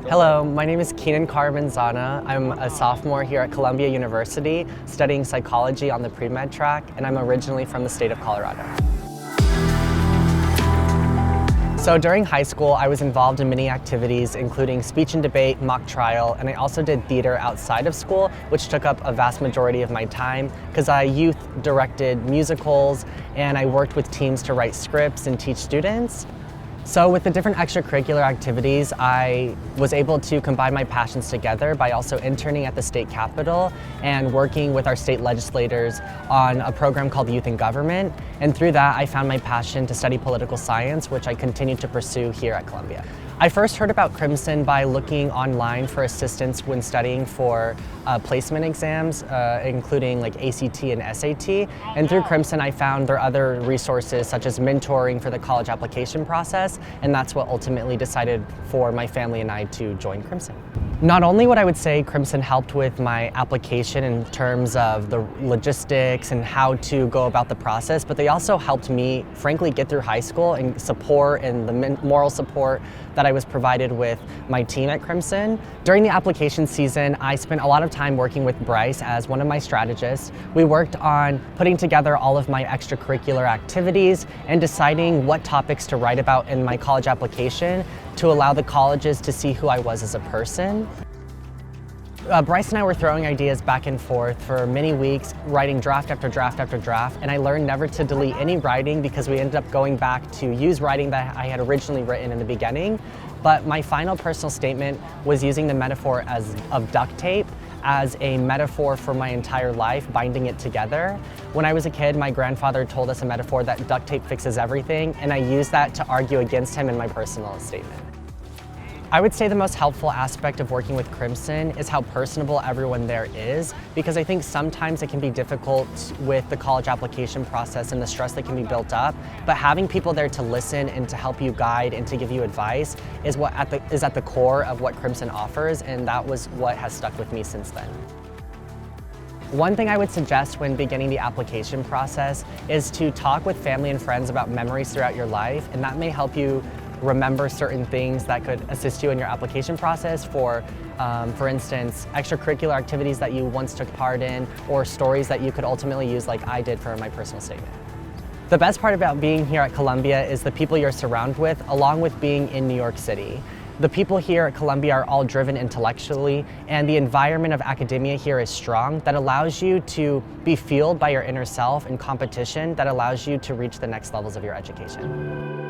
Hello, my name is Cenon I'm a sophomore here at Columbia University studying psychology on the pre-med track, and I'm originally from the state of Colorado. So during high school, I was involved in many activities, including speech and debate, mock trial, and I also did theater outside of school, which took up a vast majority of my time because I youth directed musicals and I worked with teams to write scripts and teach students. So with the different extracurricular activities, I was able to combine my passions together by also interning at the state capitol and working with our state legislators on a program called Youth in Government. And through that, I found my passion to study political science, which I continue to pursue here at Columbia. I first heard about Crimson by looking online for assistance when studying for placement exams, including like ACT and SAT. And through Crimson, I found there are other resources such as mentoring for the college application process, and that's what ultimately decided for my family and I to join Crimson. Not only would I would say Crimson helped with my application in terms of the logistics and how to go about the process, but they also helped me, frankly, get through high school and support and the moral support that I was provided with my team at Crimson. During the application season, I spent a lot of time working with Bryce as one of my strategists. We worked on putting together all of my extracurricular activities and deciding what topics to write about in my college application to allow the colleges to see who I was as a person. Bryce and I were throwing ideas back and forth for many weeks, writing draft after draft after draft, and I learned never to delete any writing because we ended up going back to use writing that I had originally written in the beginning. But my final personal statement was using the metaphor of duct tape as a metaphor for my entire life, binding it together. When I was a kid, my grandfather told us a metaphor that duct tape fixes everything, and I used that to argue against him in my personal statement. I would say the most helpful aspect of working with Crimson is how personable everyone there is, because I think sometimes it can be difficult with the college application process and the stress that can be built up, but having people there to listen and to help you guide and to give you advice is at the core of what Crimson offers, and that was what has stuck with me since then. One thing I would suggest when beginning the application process is to talk with family and friends about memories throughout your life, and that may help you remember certain things that could assist you in your application process for instance, extracurricular activities that you once took part in or stories that you could ultimately use like I did for my personal statement. The best part about being here at Columbia is the people you're surrounded with, along with being in New York City. The people here at Columbia are all driven intellectually, and the environment of academia here is strong that allows you to be fueled by your inner self and competition that allows you to reach the next levels of your education.